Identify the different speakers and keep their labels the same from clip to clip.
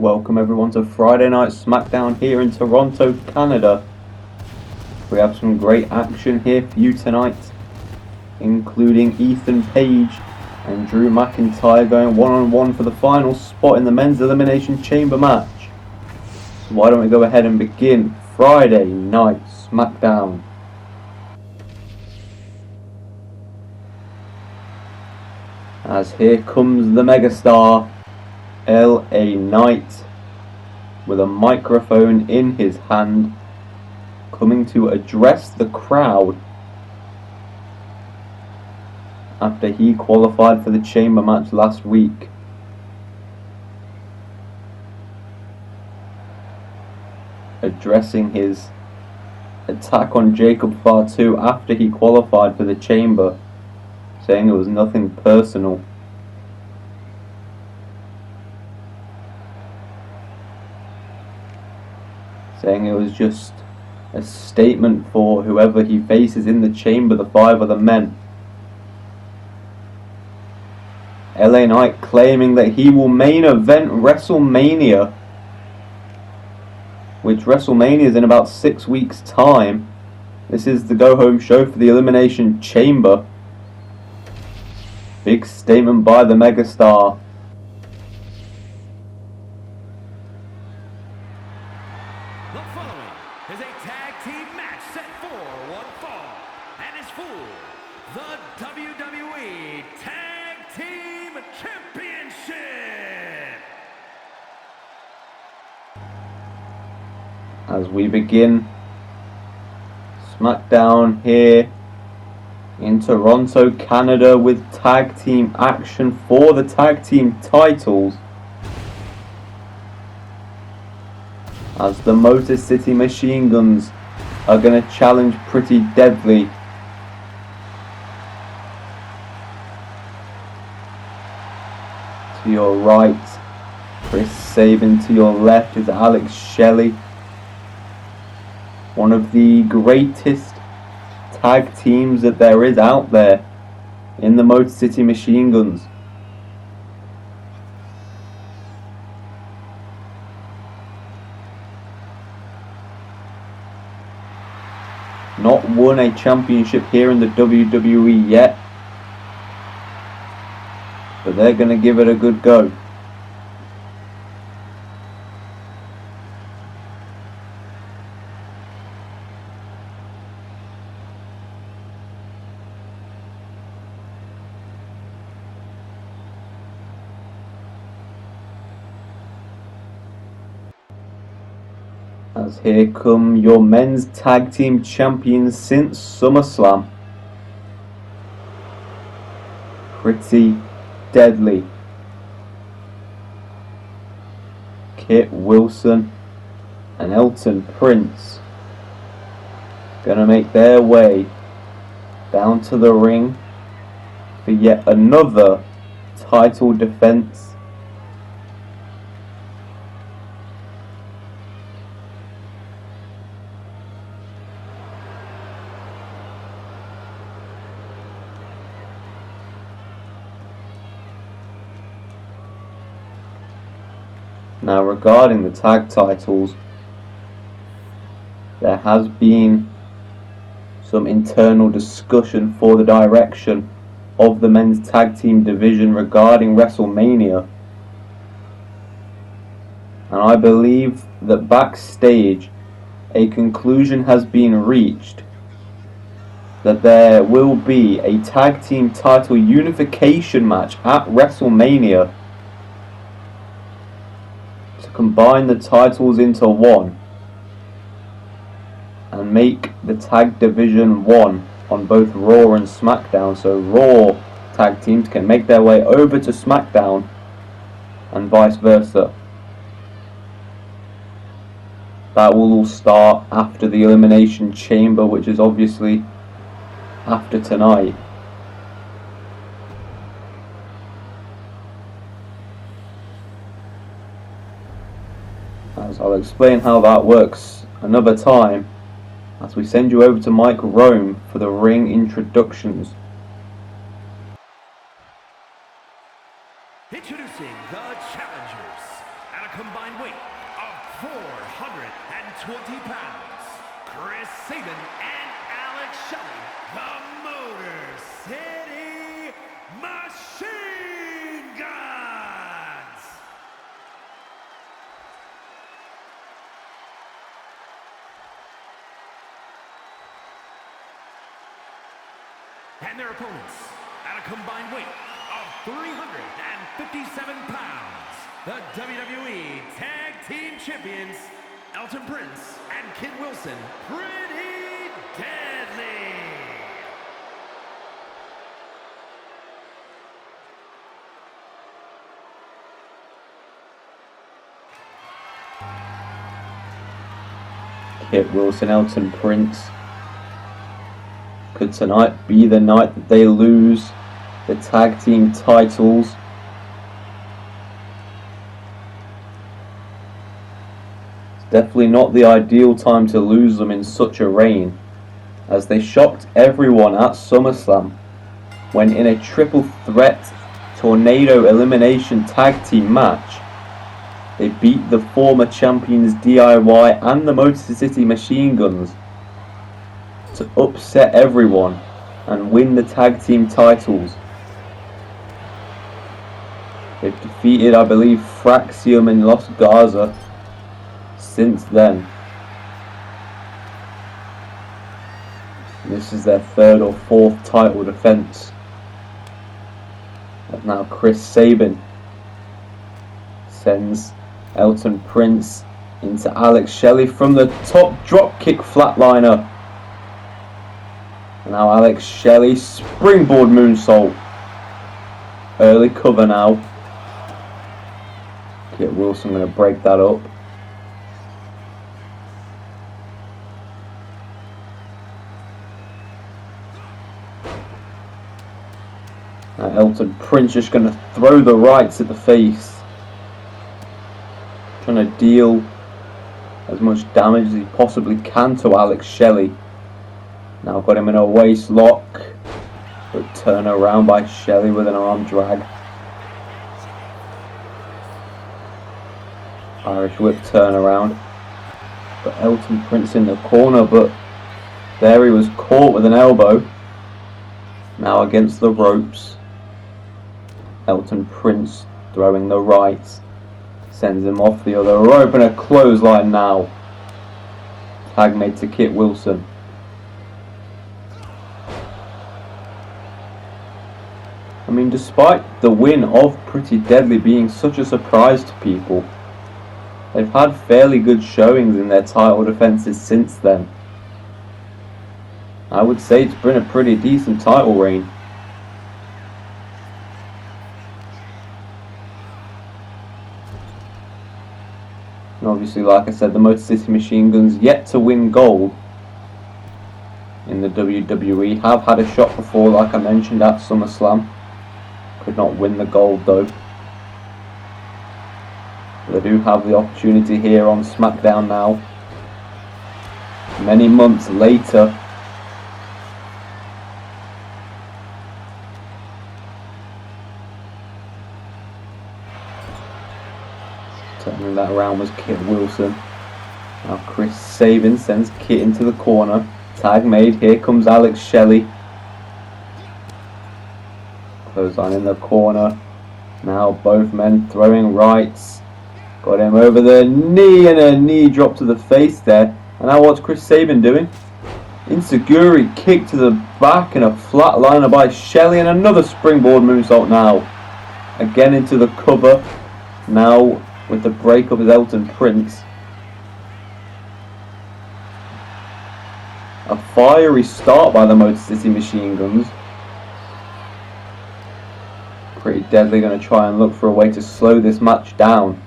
Speaker 1: welcome everyone to Friday Night SmackDown here in Toronto, Canada. We have some great action here for you tonight, including Ethan Page and Drew McIntyre going one-on-one for the final spot in the Men's Elimination Chamber match. So why don't we go ahead and begin Friday Night SmackDown. As here comes the megastar, LA Knight, with a microphone in his hand, coming to address the crowd after he qualified for the chamber match last week. Addressing his attack on Jacob Fatu after he qualified for the chamber, saying it was nothing personal. Saying it was just a statement for whoever he faces in the chamber, the 5 other men. LA Knight claiming that he will main event WrestleMania, which WrestleMania is in about 6 weeks' time. This is the go-home show for the Elimination Chamber. Big statement by the megastar.
Speaker 2: The following is a tag team match set for one fall and is for the WWE Tag Team Championship.
Speaker 1: As we begin SmackDown here in Toronto, Canada, with tag team action for the tag team titles, as the Motor City Machine Guns are going to challenge Pretty Deadly. To your right, Chris Sabin. To your left is Alex Shelley, one of the greatest tag teams that there is out there in the Motor City Machine Guns. Not won a championship here in the WWE yet, but they're going to give it a good go. As here come your men's tag team champions since SummerSlam, Pretty Deadly. Kit Wilson and Elton Prince gonna make their way down to the ring for yet another title defense. Now, regarding the tag titles, there has been some internal discussion for the direction of the men's tag team division regarding WrestleMania, and I believe that backstage a conclusion has been reached that there will be a tag team title unification match at WrestleMania to combine the titles into one and make the tag division one on both Raw and SmackDown, so Raw tag teams can make their way over to SmackDown and vice versa. That will all start after the Elimination Chamber, which is obviously after tonight. As I'll explain how that works another time, as we send you over to Mike Rome for the ring introductions.
Speaker 2: Introducing the challengers at a combined 420 pounds, Chris Sabin and Alex Shelley, the Motor City Machine Guns. And their opponents, at a combined weight of 357 pounds, the WWE Tag Team Champions, Elton Prince and Kid Wilson, Pretty Deadly.
Speaker 1: Kid Wilson, Elton Prince. Could tonight be the night that they lose the tag team titles? Definitely not the ideal time to lose them in such a reign, as they shocked everyone at SummerSlam when in a triple threat tornado elimination tag team match they beat the former champions DIY and the Motor City Machine Guns to upset everyone and win the tag team titles. They've defeated, I believe, Fraxium and Los Garza since then. This is their third or fourth title defense. And now Chris Sabin sends Elton Prince into Alex Shelley from the top, dropkick flatliner. And now Alex Shelley, springboard moonsault. Early cover now. Kit Wilson going to break that up. Elton Prince just going to throw the rights at the face, trying to deal as much damage as he possibly can to Alex Shelley. Now got him in a waist lock, but turn around by Shelley with an arm drag. Irish whip turnaround, but Elton Prince in the corner, but there he was caught with an elbow. Now against the ropes. Elton Prince throwing the right, sends him off the other rope, and a clothesline now. Tag made to Kit Wilson. I mean, despite the win of Pretty Deadly being such a surprise to people, they've had fairly good showings in their title defenses since then. I would say it's been a pretty decent title reign. And obviously, like I said, the Motor City Machine Guns yet to win gold in the WWE. Have had a shot before, like I mentioned, at SummerSlam. Could not win the gold though. They do have the opportunity here on SmackDown now. Many months later. Turning that around was Kit Wilson. Now Chris Sabin sends Kit into the corner. Tag made. Here comes Alex Shelley. Clothesline in the corner. Now both men throwing rights. Got him over the knee, and a knee drop to the face there. And now what's Chris Sabin doing? Inseguri kick to the back and a flatliner by Shelley, and another springboard moonsault now. Again into the cover. Now with the breakup is Elton Prince. A fiery start by the Motor City Machine Guns. Pretty Deadly going to try and look for a way to slow this match down.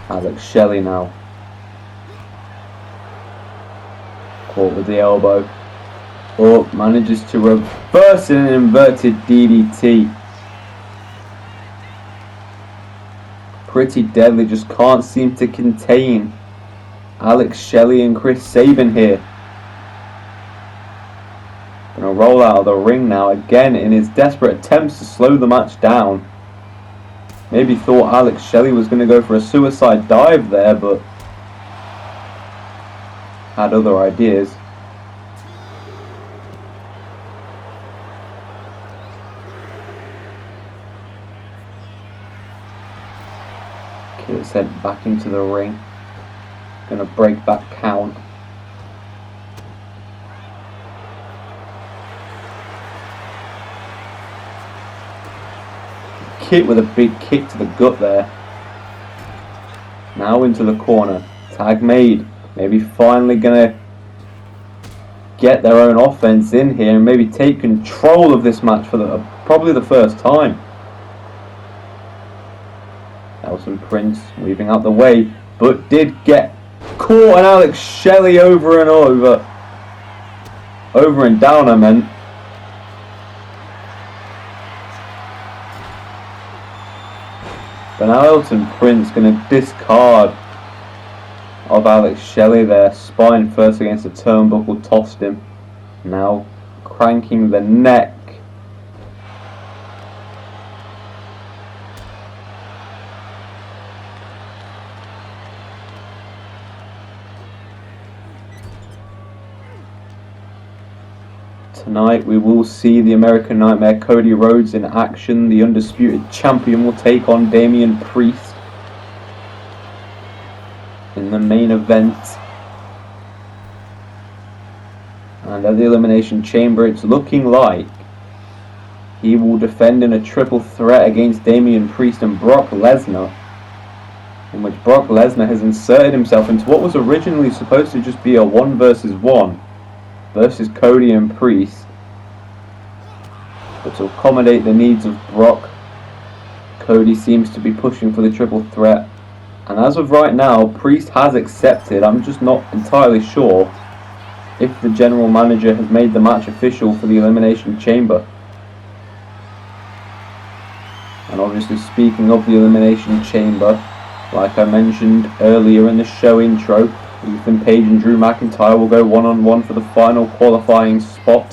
Speaker 1: Alex Shelley now. Caught with the elbow. Up, manages to reverse in an inverted DDT. Pretty Deadly just can't seem to contain Alex Shelley and Chris Sabin here. Gonna roll out of the ring now again in his desperate attempts to slow the match down. Maybe thought Alex Shelley was going to go for a suicide dive there, but had other ideas. Kid sent back into the ring. Going to break that count. Kit with a big kick to the gut there. Now into the corner. Tag made. Maybe finally gonna get their own offense in here and maybe take control of this match for probably the first time. Elton Prince moving out the way, but did get caught, and Alex Shelley over and down, I meant. But now Elton Prince going to discard of Alex Shelley there. Spine first against the turnbuckle, tossed him. Now cranking the neck. Tonight we will see the American Nightmare Cody Rhodes in action. The undisputed champion will take on Damian Priest in the main event. And at the Elimination Chamber, it's looking like he will defend in a triple threat against Damian Priest and Brock Lesnar, in which Brock Lesnar has inserted himself into what was originally supposed to just be a 1 versus 1 versus Cody and Priest, but to accommodate the needs of Brock, Cody seems to be pushing for the triple threat, and as of right now, Priest has accepted. I'm just not entirely sure if the general manager has made the match official for the Elimination Chamber. And obviously, speaking of the Elimination Chamber, like I mentioned earlier in the show intro, Ethan Page and Drew McIntyre will go one-on-one for the final qualifying spot.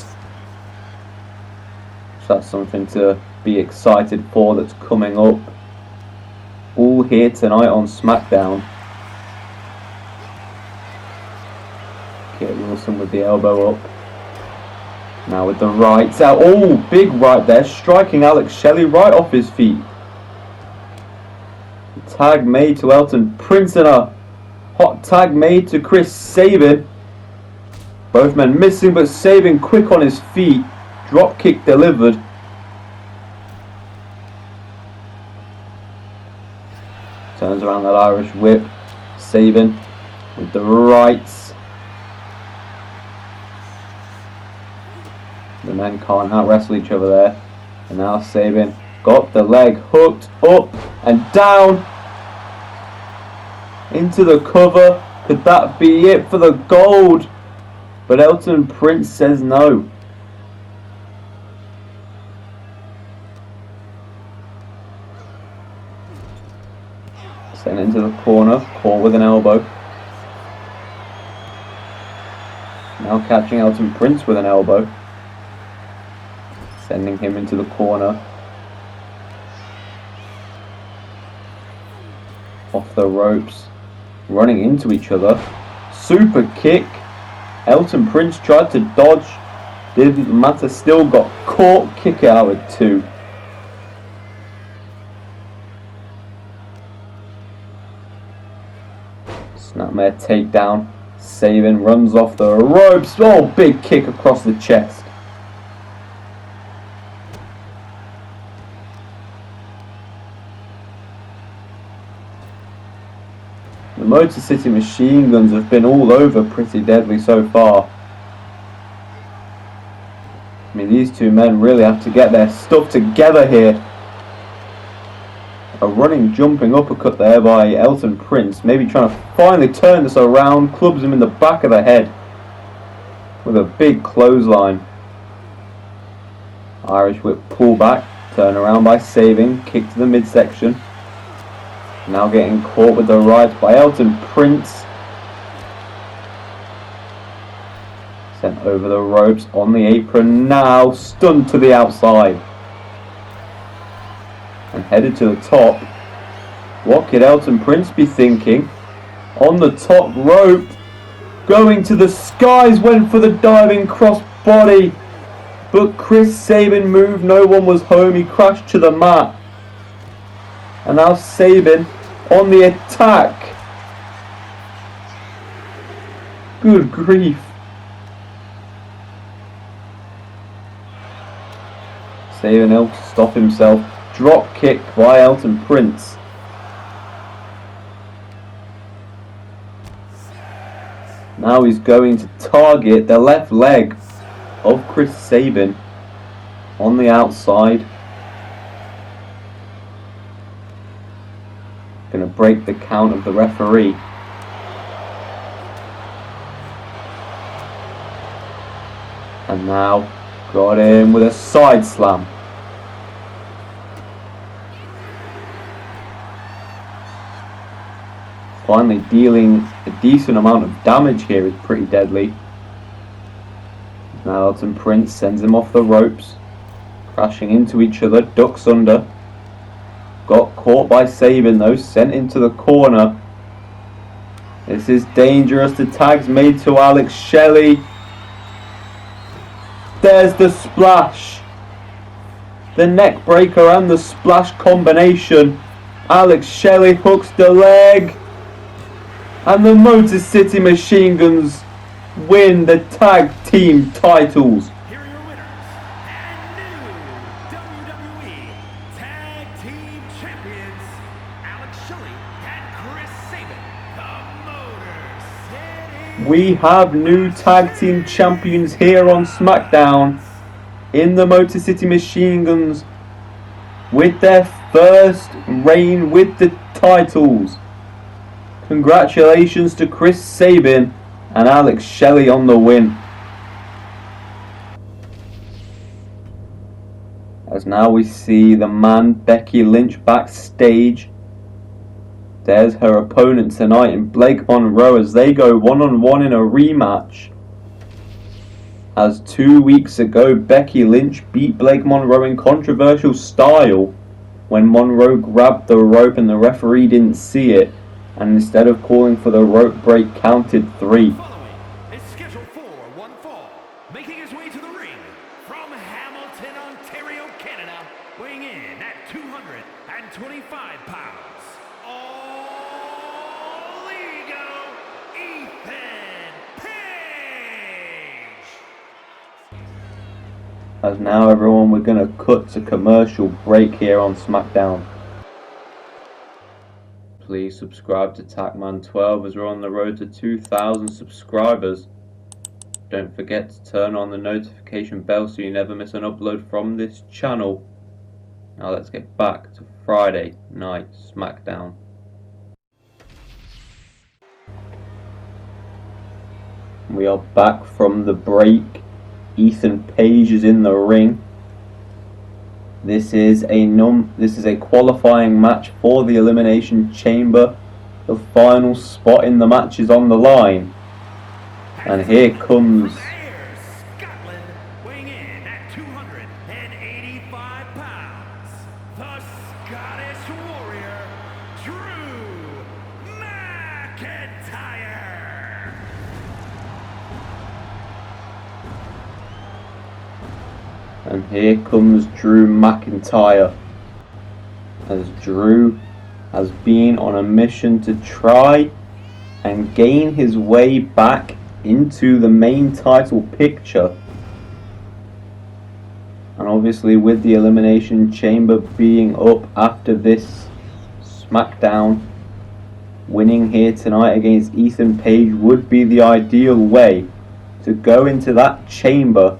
Speaker 1: So that's something to be excited for that's coming up. All here tonight on SmackDown. Kit Wilson with the elbow up. Now with the right. Oh, big right there, striking Alex Shelley right off his feet. Tag made to Elton Prince and a hot tag made to Chris Sabin. Both men missing, but Sabin quick on his feet. Drop kick delivered. Turns around that Irish whip. Sabin with the rights. The men can't out wrestle each other there. And now Sabin got the leg hooked up and down. Into the cover. Could that be it for the gold? But Elton Prince says no. Sent into the corner. Caught with an elbow. Now catching Elton Prince with an elbow. Sending him into the corner. Off the ropes. Running into each other. Super kick. Elton Prince tried to dodge. Didn't matter. Still got caught. Kick out at 2. Snapmare takedown. Sabin runs off the ropes. Oh, big kick across the chest. The Motor City Machine Guns have been all over Pretty Deadly so far. I mean, these two men really have to get their stuff together here. A running, jumping uppercut there by Elton Prince. Maybe trying to finally turn this around. Clubs him in the back of the head with a big clothesline. Irish whip pull back. Turn around by Sabin. Kick to the midsection. Now getting caught with the right by Elton Prince. Sent over the ropes on the apron. Now stunned to the outside. and headed to the top. What could Elton Prince be thinking? On the top rope, going to the skies, went for the diving crossbody, but Chris Sabin moved, no one was home, he crashed to the mat. And now Sabin on the attack. Good grief. Sabin able to stop himself. Drop kick by Elton Prince. Now he's going to target the left leg of Chris Sabin on the outside. Going to break the count of the referee. And now got him with a side slam. Finally dealing a decent amount of damage here is pretty deadly. Now Elton Prince sends him off the ropes, crashing into each other, ducks under. Got caught by Sabin though, sent into the corner. This is dangerous. The tag's made to Alex Shelley. There's the splash. The neck breaker and the splash combination. Alex Shelley hooks the leg. And the Motor City Machine Guns win the tag team titles.
Speaker 2: Here are your winners and new WWE Tag Team Champions, Alex Shelley and Chris Sabin, the Motor City.
Speaker 1: We have new tag team champions here on SmackDown in the Motor City Machine Guns with their first reign with the titles. Congratulations to Chris Sabin and Alex Shelley on the win. As now we see the man Becky Lynch backstage. There's her opponent tonight in Blake Monroe as they go one-on-one in a rematch. As 2 weeks ago Becky Lynch beat Blake Monroe in controversial style when Monroe grabbed the rope and the referee didn't see it, and instead of calling for the rope break counted 3.
Speaker 2: Following is scheduled for one fall, making his way to the ring from Hamilton, Ontario, Canada, weighing in at 225 pounds. All Ego, Ethan Page.
Speaker 1: As now everyone, we're going to cut to commercial break here on SmackDown. Please subscribe to TackMan12 as we're on the road to 2,000 subscribers. Don't forget to turn on the notification bell so you never miss an upload from this channel. Now let's get back to Friday Night SmackDown. We are back from the break. Ethan Page is in the ring. This is a qualifying match for the Elimination Chamber. The final spot in the match is on the line. And here comes
Speaker 2: Scotland, weighing in at 285 pounds, the Scottish Warrior, Drew McIntyre.
Speaker 1: And here comes Drew McIntyre, as Drew has been on a mission to try and gain his way back into the main title picture. And obviously with the Elimination Chamber being up after this SmackDown, winning here tonight against Ethan Page would be the ideal way to go into that chamber,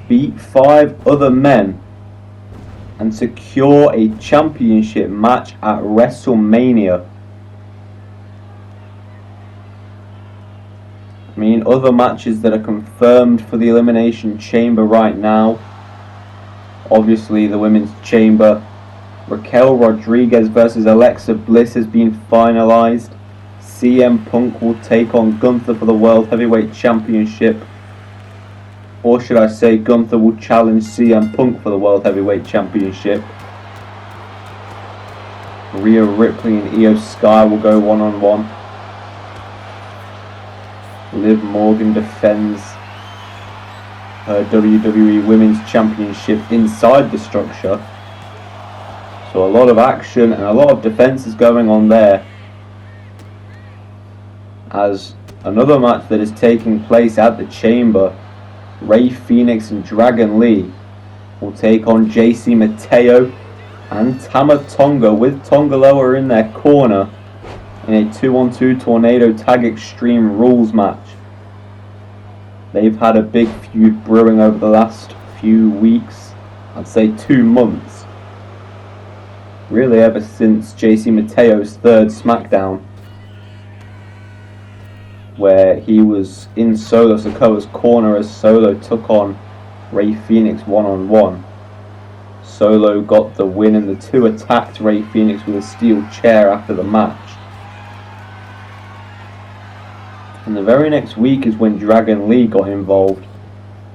Speaker 1: beat 5 other men, and secure a championship match at WrestleMania. I mean, other matches that are confirmed for the Elimination Chamber right now, obviously the Women's Chamber, Raquel Rodriguez versus Alexa Bliss has been finalized. CM Punk will take on Gunther for the World Heavyweight Championship. Or should I say, Gunther will challenge CM Punk for the World Heavyweight Championship. Rhea Ripley and Io Sky will go one-on-one. Liv Morgan defends her WWE Women's Championship inside the structure. So a lot of action and a lot of defense is going on there. As another match that is taking place at the Chamber, Rey Fénix and Dragon Lee will take on JC Mateo and Tama Tonga, with Tonga Loa in their corner, in a 2-on-2 Tornado Tag Extreme Rules match. They've had a big feud brewing over the last few weeks, I'd say 2 months. Really ever since JC Mateo's third SmackDown, where he was in Solo Sikoa's corner as Solo took on Rey Fénix one-on-one. Solo got the win and the two attacked Rey Fénix with a steel chair after the match. And the very next week is when Dragon Lee got involved,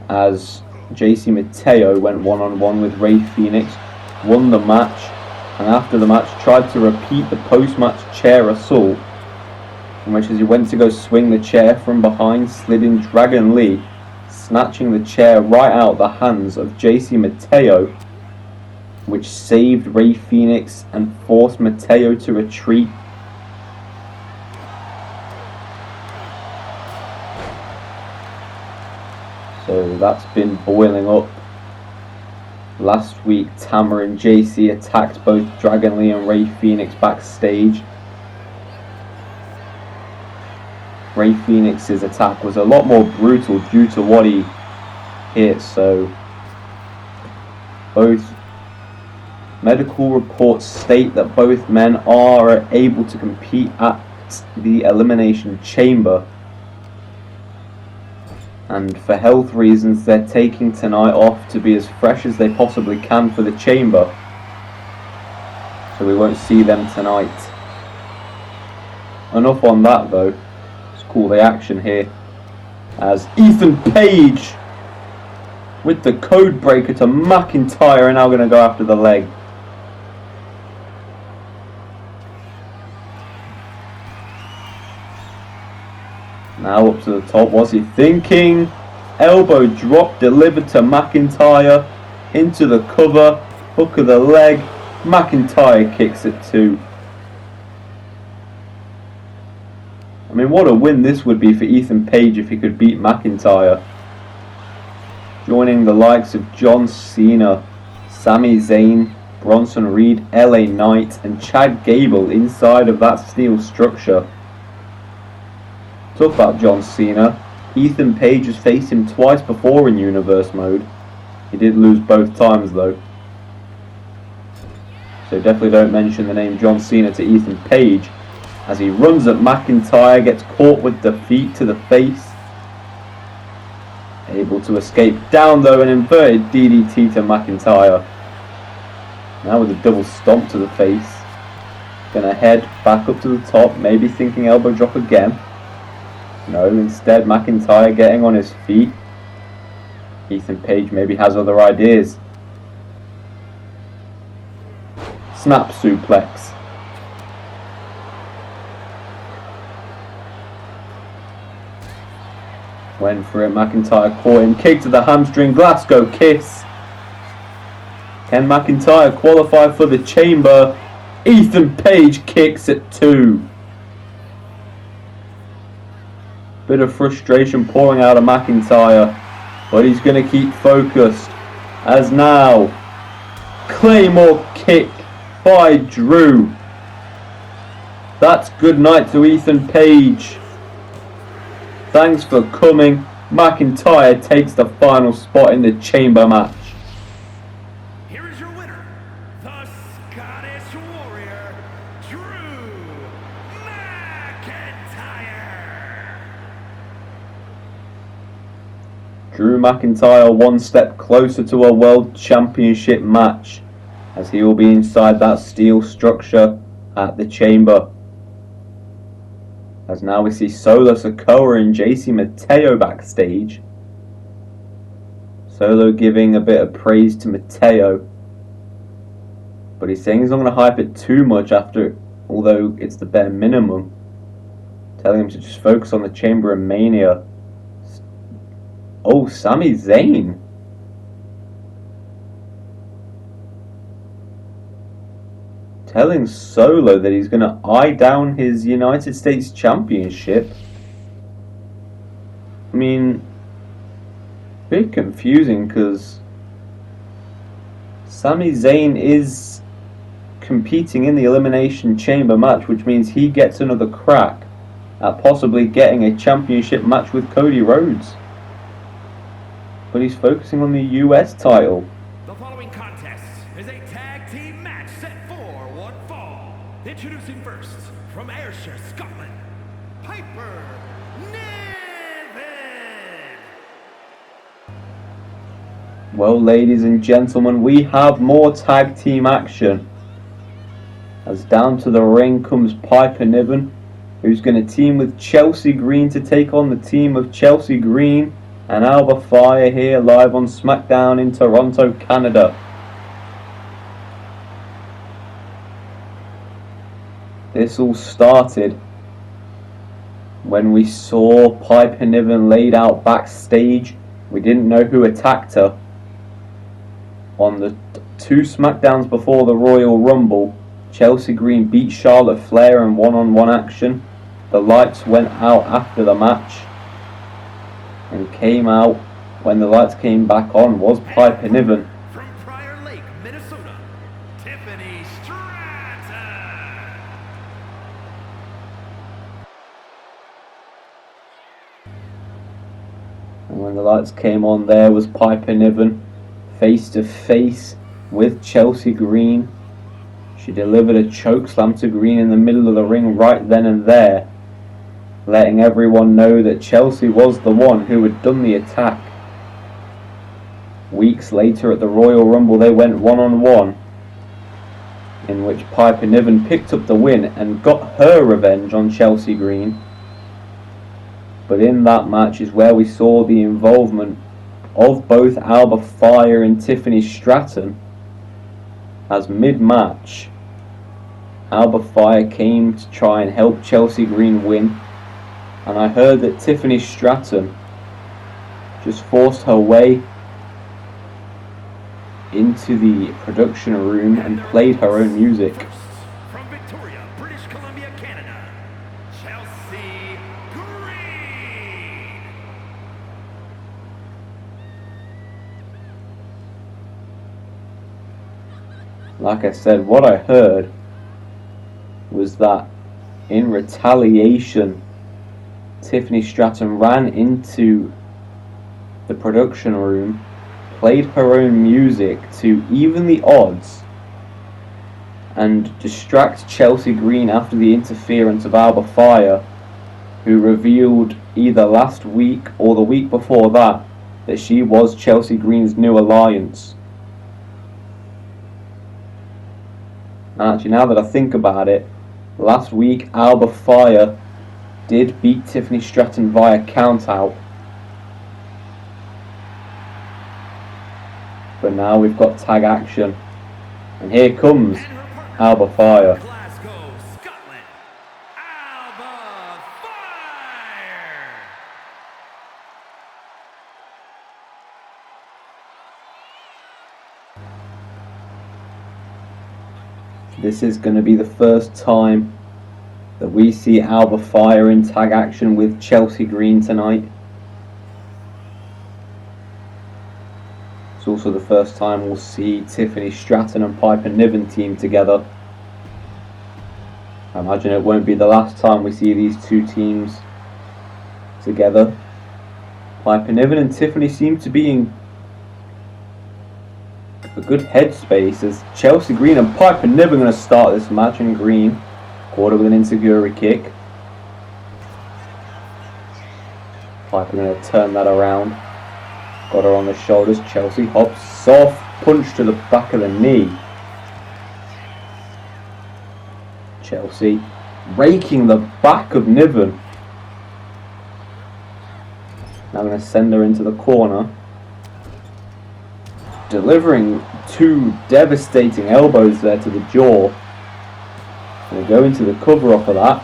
Speaker 1: as JC Mateo went one-on-one with Rey Fénix, won the match, and after the match tried to repeat the post-match chair assault, in which as he went to go swing the chair from behind, slid in Dragon Lee, snatching the chair right out the hands of JC Mateo, which saved Rey Fénix and forced Mateo to retreat. So that's been boiling up. Last week, Tama and JC attacked both Dragon Lee and Rey Fénix backstage. Rey Fénix's attack was a lot more brutal due to what he hit, so both medical reports state that both men are able to compete at the Elimination Chamber, and for health reasons they're taking tonight off to be as fresh as they possibly can for the Chamber, so we won't see them tonight. Enough on that though. Cool, the action here as Ethan Page with the code breaker to McIntyre are now going to go after the leg. Now up to the top, what's he thinking? Elbow drop delivered to McIntyre into the cover, hook of the leg, McIntyre kicks it 2. I mean, what a win this would be for Ethan Page if he could beat McIntyre. Joining the likes of John Cena, Sami Zayn, Bronson Reed, LA Knight and Chad Gable inside of that steel structure. Talk about John Cena. Ethan Page has faced him twice before in Universe mode. He did lose both times though. So definitely don't mention the name John Cena to Ethan Page. As he runs at McIntyre, gets caught with the feet to the face. Able to escape down though, an inverted DDT to McIntyre. Now with a double stomp to the face. Gonna head back up to the top, maybe thinking elbow drop again. No, instead McIntyre getting on his feet. Ethan Page maybe has other ideas. Snap suplex. Went for it, McIntyre caught him, kick to the hamstring, Glasgow kiss. Can McIntyre qualify for the Chamber? Ethan Page kicks at 2. Bit of frustration pouring out of McIntyre, but he's going to keep focused. As now, Claymore kick by Drew. That's good night to Ethan Page. Thanks for coming. McIntyre takes the final spot in the Chamber match.
Speaker 2: Here is your winner, the Scottish Warrior, Drew McIntyre.
Speaker 1: Drew McIntyre one step closer to a World Championship match, as he will be inside that steel structure at the Chamber. As now we see Solo Sikoa and JC Mateo backstage. Solo giving a bit of praise to Mateo, But he's saying he's not going to hype it too much after, although it's the bare minimum. Telling him to just focus on the Chamber of Mania. Oh, Sami Zayn. Telling Solo that he's going to eye down his United States Championship. I mean, a bit confusing because Sami Zayn is competing in the Elimination Chamber match, which means he gets another crack at possibly getting a championship match with Cody Rhodes. But he's focusing on the US title.
Speaker 2: The following contest is a tag team match set for one fall. Introducing first, from Ayrshire, Scotland, Piper Niven.
Speaker 1: Well, ladies and gentlemen, we have more tag team action. As down to the ring comes Piper Niven, who's going to team with Chelsea Green to take on the team of Chelsea Green and Alba Fire here live on SmackDown in Toronto, Canada. This all started when we saw Piper Niven laid out backstage. We didn't know who attacked her. On the 2 SmackDowns before the Royal Rumble, Chelsea Green beat Charlotte Flair in one-on-one action. The lights went out after the match. And came out when the lights came back on was Piper Niven.
Speaker 2: From Prior Lake, Minnesota, Tiffany Stratton.
Speaker 1: And when the lights came on, there was Piper Niven face to face with Chelsea Green. She delivered a chokeslam to Green in the middle of the ring right then and there, letting everyone know that Chelsea was the one who had done the attack. Weeks later at the Royal Rumble, they went one-on-one, in which Piper Niven picked up the win and got her revenge on Chelsea Green. But in that match is where we saw the involvement of both Alba Fire and Tiffany Stratton, as mid-match Alba Fire came to try and help Chelsea Green win, and I heard that Tiffany Stratton just forced her way into the production room and played her own music.
Speaker 2: From Victoria, British Columbia, Canada, Chelsea Green.
Speaker 1: Like I said, what I heard was that in retaliation, Tiffany Stratton ran into the production room, played her own music to even the odds and distract Chelsea Green after the interference of Alba Fire, who revealed either last week or the week before that she was Chelsea Green's new alliance. And actually, now that I think about it, last week Alba Fire did beat Tiffany Stratton via countout. But now we've got tag action. And here comes Alba Fire.
Speaker 2: Glasgow, Scotland, Alba Fire.
Speaker 1: This is going to be the first time that we see Alba Fire in tag action with Chelsea Green tonight. It's also the first time we'll see Tiffany Stratton and Piper Niven team together. I imagine it won't be the last time we see these two teams together. Piper Niven and Tiffany seem to be in a good headspace as Chelsea Green and Piper Niven are going to start this match in green. Quarter with an insecurity kick. Piper going to turn that around. Got her on the shoulders. Chelsea hops. Soft punch to the back of the knee. Chelsea raking the back of Niven. Now I'm going to send her into the corner. delivering two devastating elbows there to the jaw. Gonna go into the cover off of that.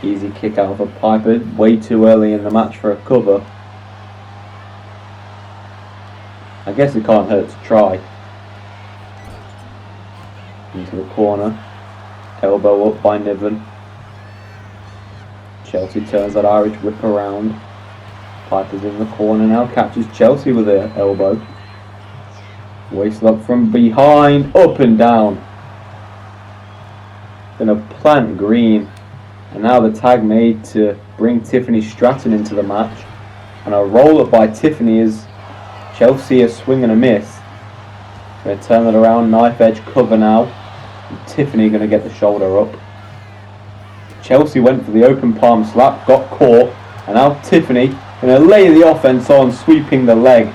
Speaker 1: Easy kick out of a Piper, way too early in the match for a cover. I guess it can't hurt to try. Into the corner. Elbow up by Niven. Chelsea turns that Irish whip around. Piper's in the corner now, catches Chelsea with her elbow. Waist lock from behind, up and down. Gonna plant Green. And now the tag made to bring Tiffany Stratton into the match. And a roll up by Tiffany as Chelsea a swing and a miss. Gonna turn it around, knife edge cover now. And Tiffany gonna get the shoulder up. Chelsea went for the open palm slap, got caught. And now Tiffany gonna lay the offense on, sweeping the leg.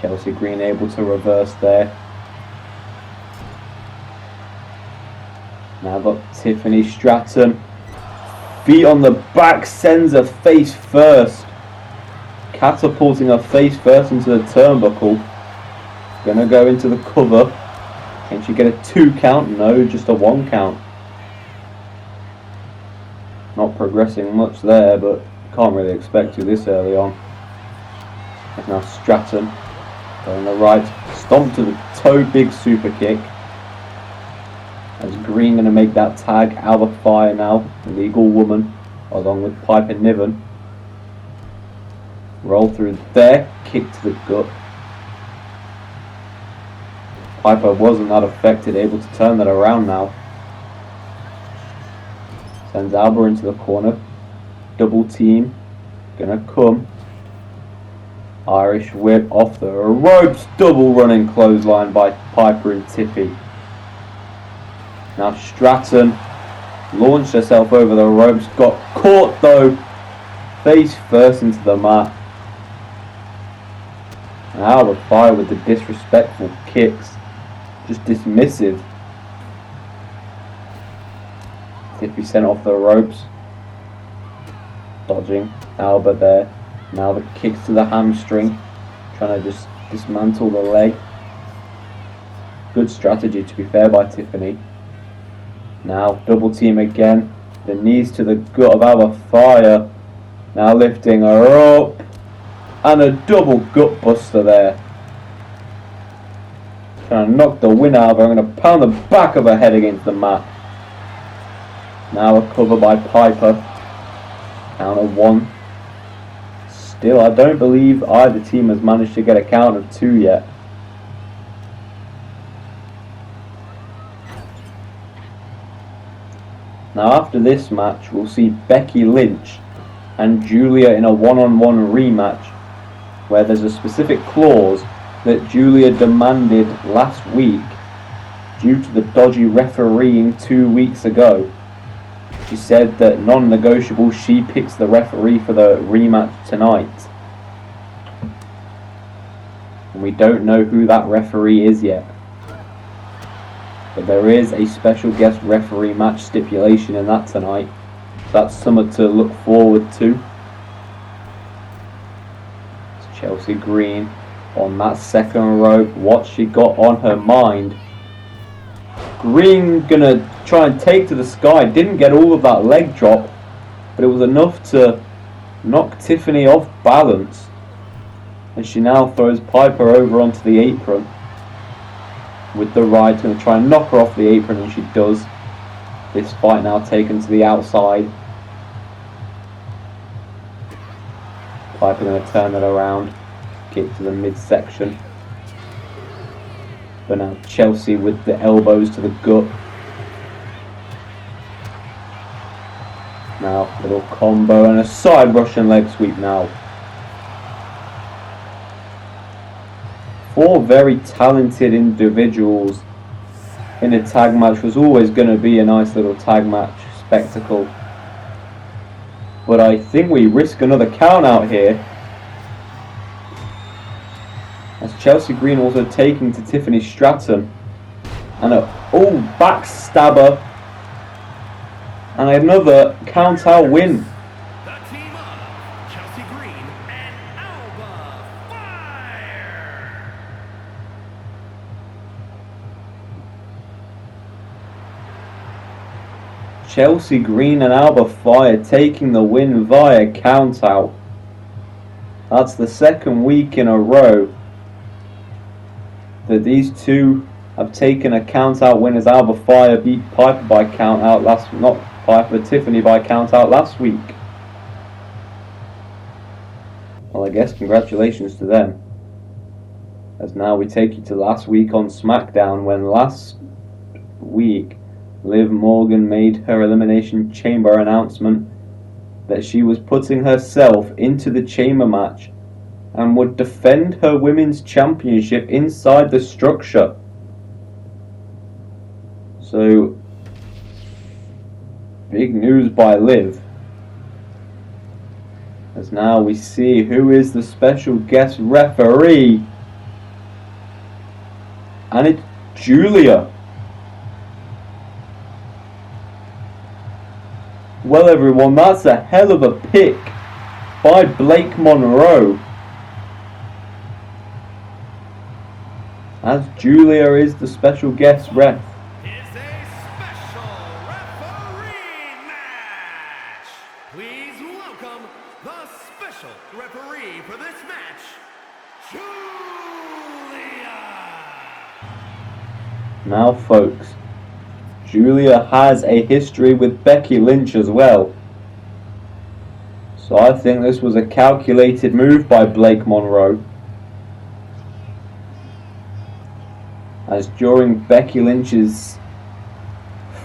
Speaker 1: Chelsea Green able to reverse there. Now got Tiffany Stratton. Feet on the back, sends her face first. Catapulting her face first into the turnbuckle. Gonna go into the cover. Can she get a 2 count? No, just a 1 count. Not progressing much there, but can't really expect to this early on. And now Stratton. On the right, stomp to the toe, big super kick. As Green going to make that tag out of fire now. Legal woman, along with Piper Niven. Roll through there, kick to the gut. Piper wasn't that affected, able to turn that around now. Sends Alba into the corner. Double team, gonna come. Irish whip off the ropes, double running clothesline by Piper and Tiffy. Now Stratton launched herself over the ropes, got caught though, face first into the mat. Now the fire with the disrespectful kicks, just dismissive. Tiffy sent off the ropes, dodging Alba there. Now the kicks to the hamstring, trying to just dismantle the leg. Good strategy, to be fair, by Tiffany. Now double team again, the knees to the gut of Alba Fire. Now lifting her up, and a double gut buster there. Trying to knock the wind out of her. I'm going to pound the back of her head against the mat. Now a cover by Piper. Count of 1. Still, I don't believe either team has managed to get a count of 2 yet. Now after this match, we'll see Becky Lynch and Julia in a one-on-one rematch, where there's a specific clause that Julia demanded last week due to the dodgy refereeing 2 weeks ago. She said that non-negotiable, she picks the referee for the rematch tonight. And we don't know who that referee is yet. But there is a special guest referee match stipulation in that tonight. So that's something to look forward to. It's Chelsea Green on that second rope. What she got on her mind. Green gonna try and take to the sky. Didn't get all of that leg drop, but it was enough to knock Tiffany off balance. And she now throws Piper over onto the apron with the right. Gonna try and knock her off the apron, and she does. This fight now taken to the outside. Piper gonna turn it around, kick to the midsection. But now Chelsea with the elbows to the gut. Now little combo and a side Russian leg sweep now. 4 very talented individuals in a tag match was always going to be a nice little tag match spectacle. But I think we risk another count out here. As Chelsea Green also taking to Tiffany Stratton. And a backstabber. And another count out win Chelsea Green and Alba Fire taking the win via countout. That's the second week in a row that these two have taken a countout win, as Alba Fire beat Piper by countout not Piper, Tiffany by countout last week. Well, I guess congratulations to them. As now we take you to last week on SmackDown, when last week Liv Morgan made her Elimination Chamber announcement that she was putting herself into the chamber match and would defend her women's championship inside the structure. So, big news by Liv. As now we see who is the special guest referee. And it's Julia. Well everyone, that's a hell of a pick by Blake Monroe, as Julia is the special guest ref.
Speaker 2: Is a special referee match. Please welcome the special referee for this match, Julia.
Speaker 1: Now folks, Julia has a history with Becky Lynch as well. So I think this was a calculated move by Blake Monroe, as during Becky Lynch's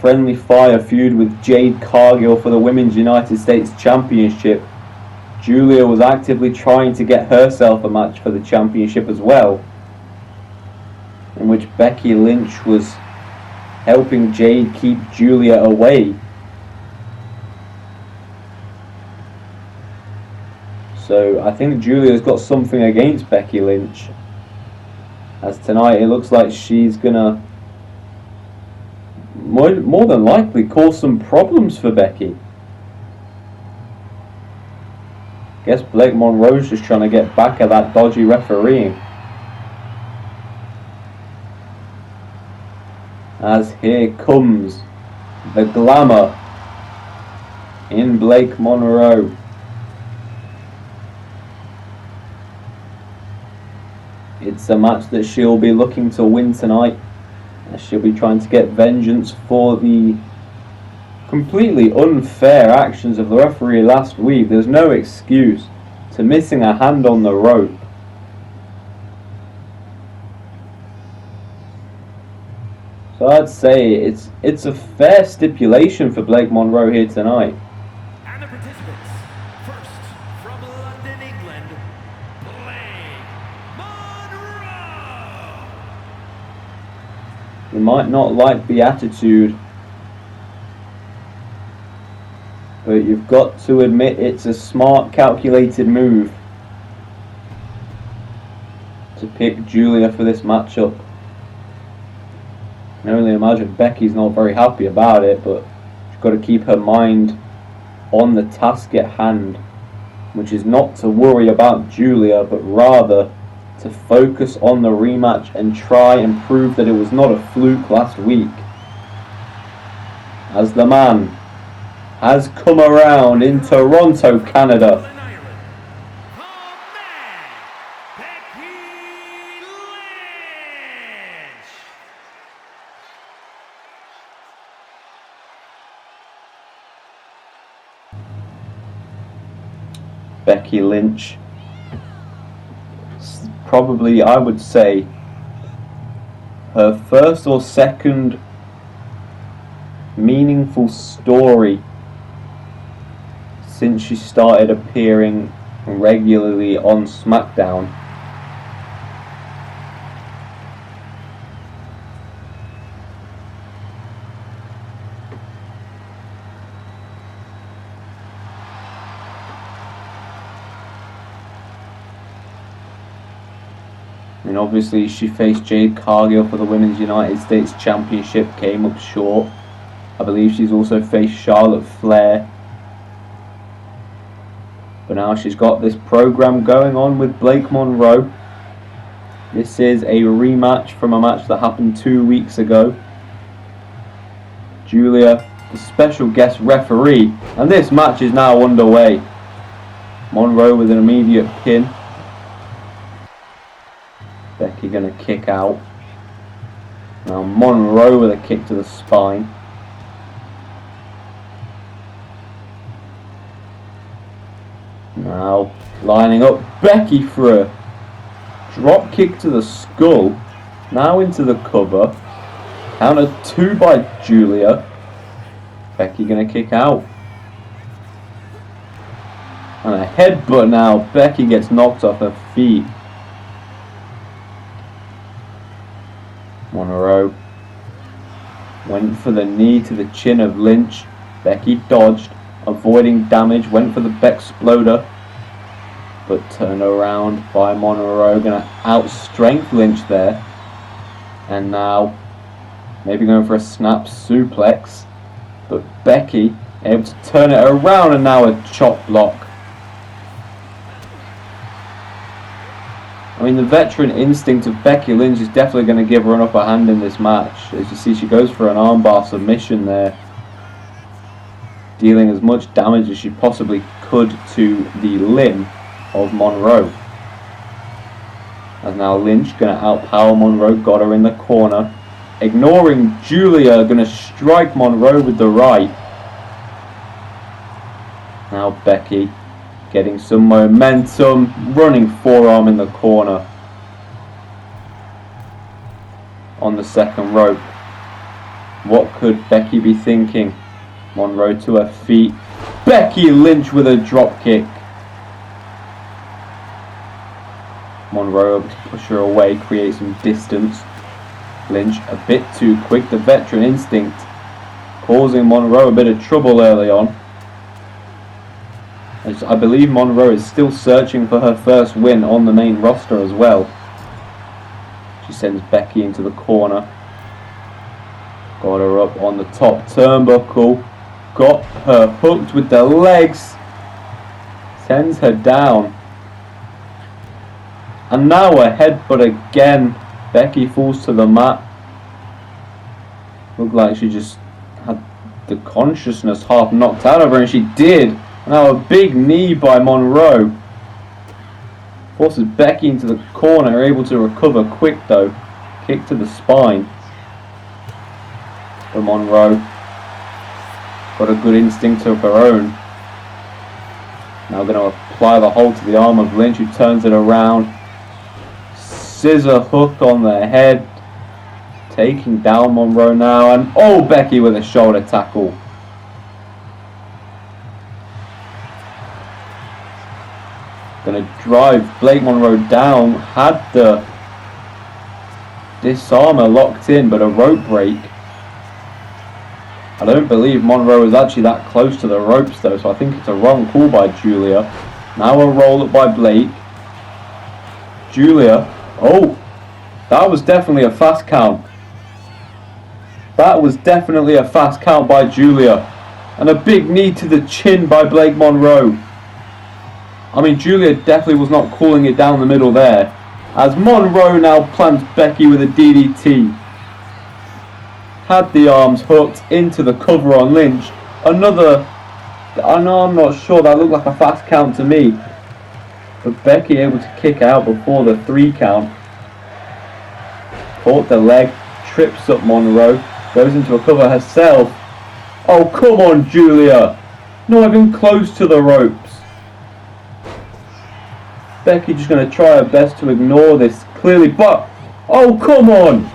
Speaker 1: friendly fire feud with Jade Cargill for the Women's United States Championship, Julia was actively trying to get herself a match for the championship as well, in which Becky Lynch was helping Jade keep Julia away. So I think Julia's got something against Becky Lynch, as tonight it looks like she's gonna more than likely cause some problems for Becky. Guess Blake Monroe's just trying to get back at that dodgy refereeing. As here comes the glamour in Blake Monroe. It's a match that she'll be looking to win tonight, as she'll be trying to get vengeance for the completely unfair actions of the referee last week. There's no excuse to missing a hand on the rope. So I'd say it's a fair stipulation for Blake Monroe here tonight.
Speaker 2: And the participants, first from London, England, Blake Monroe.
Speaker 1: You might not like the attitude, but you've got to admit it's a smart, calculated move to pick Julia for this matchup. I can only imagine Becky's not very happy about it, but she's got to keep her mind on the task at hand, which is not to worry about Julia, but rather to focus on the rematch and try and prove that it was not a fluke last week, as the man has come around in Toronto, Canada. Becky Lynch, probably, I would say, her first or second meaningful story since she started appearing regularly on SmackDown. And obviously she faced Jade Cargill for the Women's United States Championship, came up short. I believe she's also faced Charlotte Flair. But now she's got this program going on with Blake Monroe. This is a rematch from a match that happened 2 weeks ago. Julia the special guest referee. And this match is now underway. Monroe with an immediate pin. Becky gonna kick out. Now Monroe with a kick to the spine. Now lining up Becky for a drop kick to the skull. Now into the cover. Counter 2 by Julia. Becky gonna kick out. And a headbutt now. Becky gets knocked off her feet. Monroe went for the knee to the chin of Lynch. Becky dodged, avoiding damage, went for the Bexploder, but turned around by Monroe. Gonna outstrength Lynch there. And now maybe going for a snap suplex, but Becky able to turn it around, and now a chop block. I mean, the veteran instinct of Becky Lynch is definitely going to give her an upper hand in this match. As you see, she goes for an armbar submission there, dealing as much damage as she possibly could to the limb of Monroe. And now Lynch going to outpower Monroe, got her in the corner. Ignoring Julia, going to strike Monroe with the right. Now Becky getting some momentum, running forearm in the corner on the second rope. What could Becky be thinking? Monroe to her feet. Becky Lynch with a drop kick. Monroe able to push her away, create some distance. Lynch a bit too quick. The veteran instinct causing Monroe a bit of trouble early on. I believe Monroe is still searching for her first win on the main roster as well. She sends Becky into the corner. Got her up on the top turnbuckle. Got her hooked with the legs. Sends her down. And now a headbutt again. Becky falls to the mat. Looked like she just had the consciousness half knocked out of her, and she did. Now a big knee by Monroe. Forces Becky into the corner, able to recover quick though. Kick to the spine. But Monroe got a good instinct of her own. Now going to apply the hold to the arm of Lynch, who turns it around. Scissor hook on the head. Taking down Monroe now, and oh, Becky with a shoulder tackle. Gonna drive Blake Monroe down. Had the disarmer locked in, but a rope break. I don't believe Monroe is actually that close to the ropes though, so I think it's a wrong call by Julia. Now a roll up by Blake. Julia. Oh, that was definitely a fast count. That was definitely a fast count by Julia. And a big knee to the chin by Blake Monroe. I mean, Julia definitely was not calling it down the middle there. As Monroe now plants Becky with a DDT. Had the arms hooked into the cover on Lynch. Another, I know, I'm not sure, that looked like a fast count to me. But Becky able to kick out before the 3 count. Caught the leg, trips up Monroe, goes into a cover herself. Oh, come on, Julia. Not even close to the ropes. Becky just going to try her best to ignore this clearly, but oh, come on!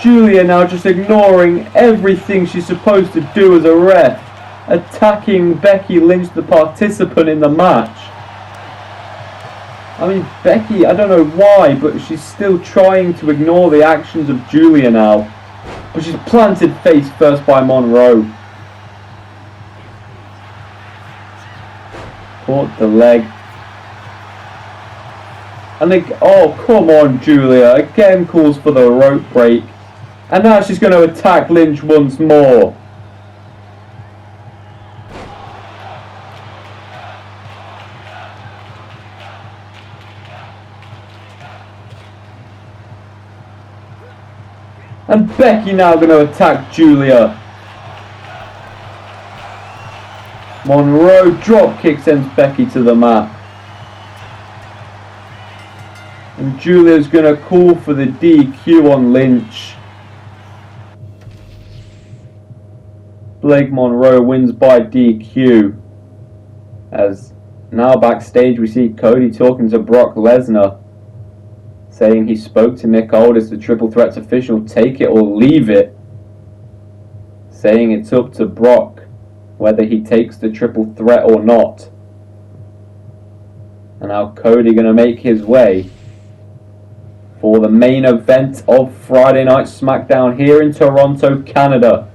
Speaker 1: Julia now just ignoring everything she's supposed to do as a ref, attacking Becky Lynch, the participant in the match. I mean, Becky, I don't know why, but she's still trying to ignore the actions of Julia now. But she's planted face first by Monroe. Caught the leg. And they, oh, come on, Julia. Again calls for the rope break. And now she's going to attack Lynch once more. And Becky now going to attack Julia. Monroe drop kick sends Becky to the mat. And Julia's going to call for the DQ on Lynch. Blake Monroe wins by DQ. As now backstage we see Cody talking to Brock Lesnar, saying he spoke to Nick Aldis, the Triple Threat's official, take it or leave it. Saying it's up to Brock whether he takes the Triple Threat or not. And now Cody going to make his way for the main event of Friday Night SmackDown here in Toronto, Canada.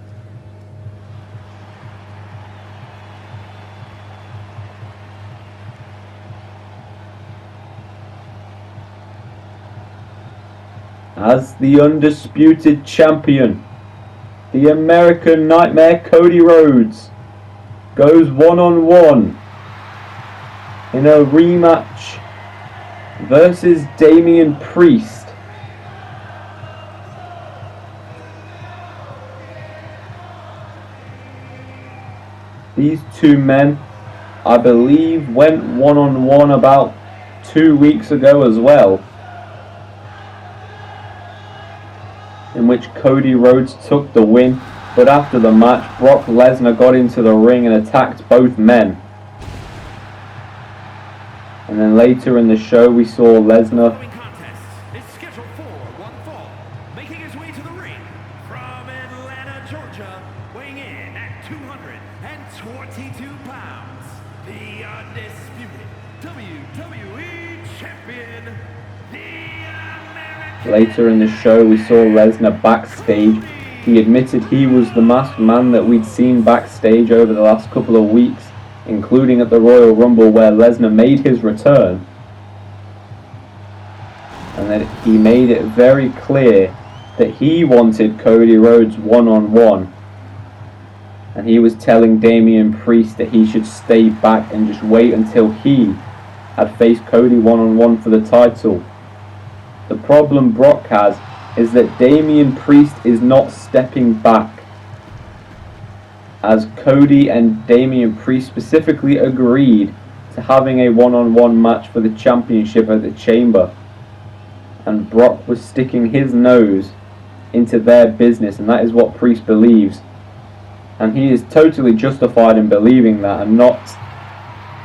Speaker 1: As the undisputed champion, the American Nightmare Cody Rhodes goes one-on-one in a rematch versus Damian Priest. These two men, I believe, went one-on-one about 2 weeks ago as well, in which Cody Rhodes took the win, but after the match, Brock Lesnar got into the ring and attacked both men. And then later in the show, we saw Lesnar
Speaker 2: Contest is scheduled for one fall. Making his way to the ring from Atlanta, Georgia, weighing in at 222 pounds, the undisputed WWE Champion, the American.
Speaker 1: Later in the show, we saw Lesnar backstage. He admitted he was the masked man that we'd seen backstage over the last couple of weeks, including at the Royal Rumble where Lesnar made his return. And that he made it very clear that he wanted Cody Rhodes one-on-one. And he was telling Damian Priest that he should stay back and just wait until he had faced Cody one-on-one for the title. The problem Brock has is that Damian Priest is not stepping back, as Cody and Damian Priest specifically agreed to having a one-on-one match for the championship at the Chamber, and Brock was sticking his nose into their business, and that is what Priest believes, and he is totally justified in believing that and not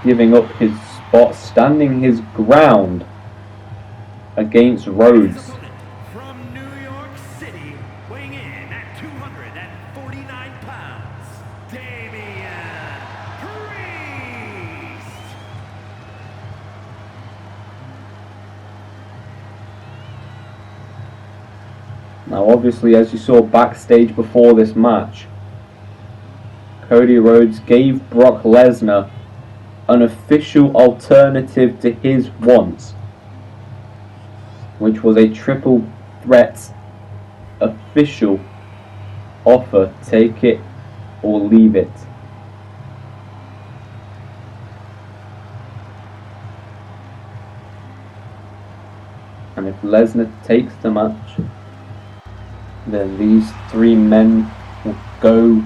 Speaker 1: giving up his spot, standing his ground against Rhodes.
Speaker 2: From New York City, weighing in at 249 pounds, Damian Priest.
Speaker 1: Now obviously, as you saw backstage before this match, Cody Rhodes gave Brock Lesnar an official alternative to his wants, which was a triple threat official offer, take it or leave it. And if Lesnar takes the match, then these three men will go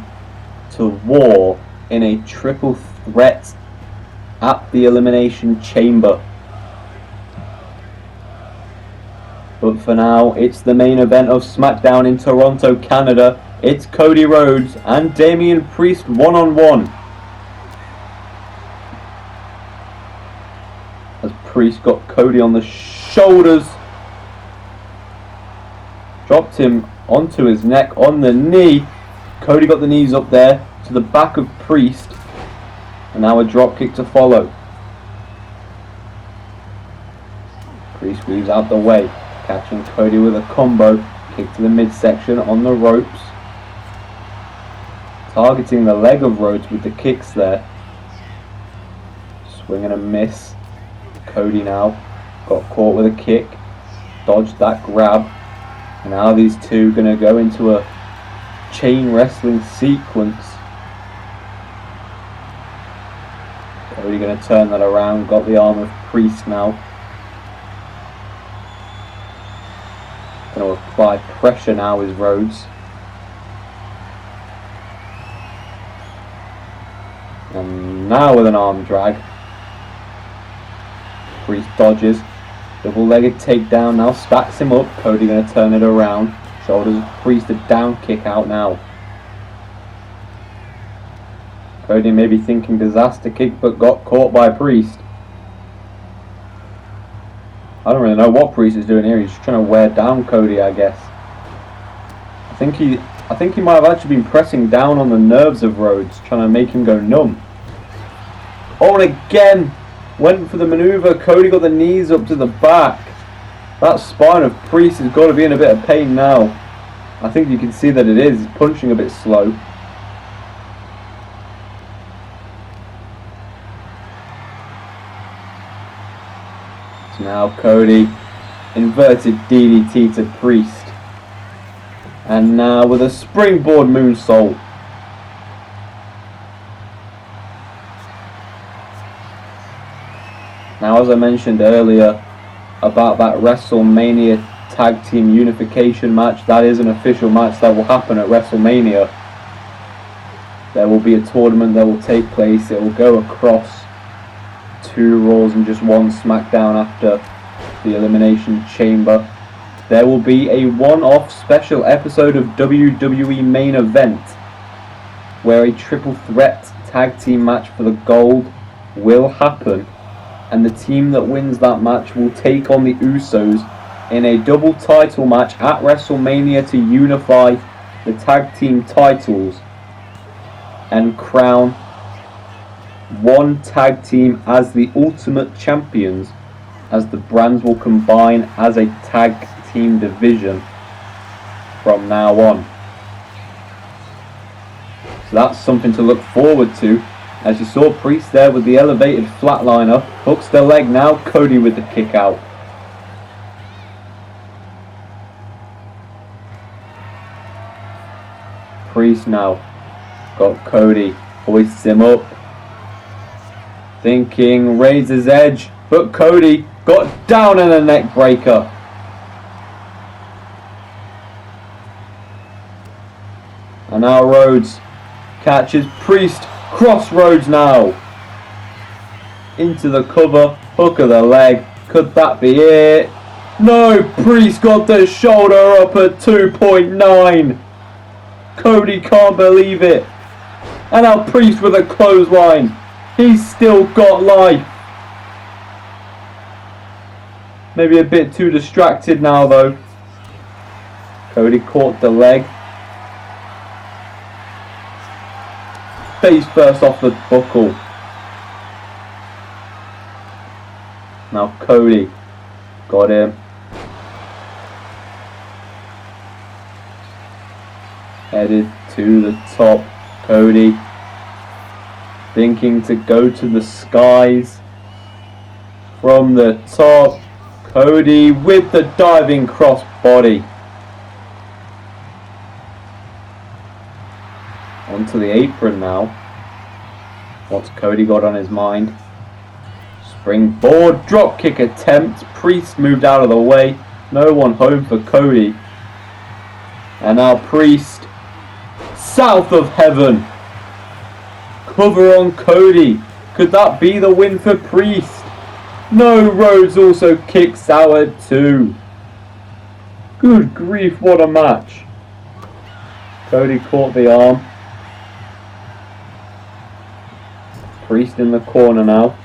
Speaker 1: to war in a triple threat at the Elimination Chamber. But for now, it's the main event of SmackDown in Toronto, Canada. It's Cody Rhodes and Damian Priest one-on-one. As Priest got Cody on the shoulders, dropped him onto his neck on the knee. Cody got the knees up there to the back of Priest, and now a drop kick to follow. Priest moves out the way, catching Cody with a combo kick to the midsection on the ropes, targeting the leg of Rhodes with the kicks there. Swing and a miss. Cody now got caught with a kick, dodged that grab, and now these two are going to go into a chain wrestling sequence. Cody going to turn that around, got the arm of Priest now. Going to apply pressure now is Rhodes. And Now with an arm drag. Priest dodges. Double-legged takedown. Now stacks him up. Cody going to turn it around. Shoulders Priest a down kick out now. Cody maybe thinking disaster kick, but got caught by Priest. I don't really know what Priest is doing here. He's just trying to wear down Cody, I guess. I think he might have actually been pressing down on the nerves of Rhodes, trying to make him go numb. Oh, and again, went for the maneuver. Cody got the knees up to the back. That spine of Priest has got to be in a bit of pain now. I think you can see that it is. He's punching a bit slow. So now Cody, inverted DDT to Priest. And now with a springboard moonsault. Now, as I mentioned earlier about that WrestleMania Tag Team Unification match, that is an official match that will happen at WrestleMania. There will be a tournament that will take place. It will go across 2 Raws and just 1 SmackDown after the Elimination Chamber. There will be a one-off special episode of WWE Main Event where a triple threat tag team match for the gold will happen, and the team that wins that match will take on the Usos in a double title match at WrestleMania to unify the tag team titles and crown one tag team as the Ultimate Champions, as the brands will combine as a tag team division from now on. So that's something to look forward to. As you saw, Priest there with the elevated flatliner, hooks the leg now, Cody with the kick out. Priest now got Cody, hoists him up, thinking Razor's Edge, but Cody got down in a neck breaker. And now Rhodes catches Priest, crossroads now. Into the cover, hook of the leg, could that be it? No, Priest got the shoulder up at 2.9. Cody can't believe it. And now Priest with a clothesline. He's still got life. Maybe a bit too distracted now though. Cody caught the leg. Face first off the buckle. Now Cody got him. Headed to the top. Cody thinking to go to the skies. From the top, Cody with the diving crossbody. Onto the apron now. What's Cody got on his mind? Springboard dropkick attempt. Priest moved out of the way. No one home for Cody. And now Priest, south of heaven. Cover on Cody. Could that be the win for Priest? No, Rhodes also kicks out at 2. Good grief, what a match. Cody caught the arm. Priest in the corner now.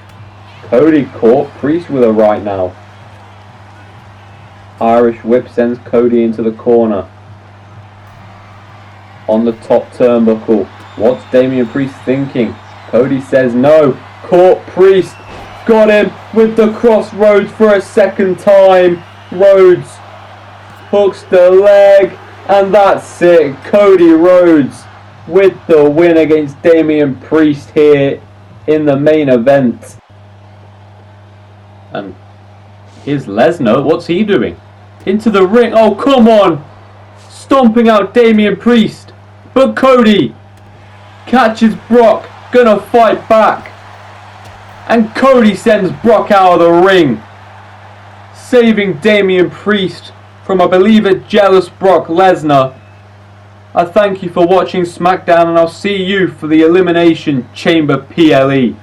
Speaker 1: Cody caught Priest with a right now. Irish whip sends Cody into the corner. On the top turnbuckle. What's Damian Priest thinking? Cody says no. Caught Priest. Got him with the crossroads for a second time. Rhodes hooks the leg. And that's it. Cody Rhodes with the win against Damian Priest here in the main event. And here's Lesnar. What's he doing? Into the ring. Oh, come on. Stomping out Damian Priest. But Cody catches Brock. Gonna fight back. And Cody sends Brock out of the ring. Saving Damian Priest from, I believe, a jealous Brock Lesnar. I thank you for watching SmackDown, and I'll see you for the Elimination Chamber PLE.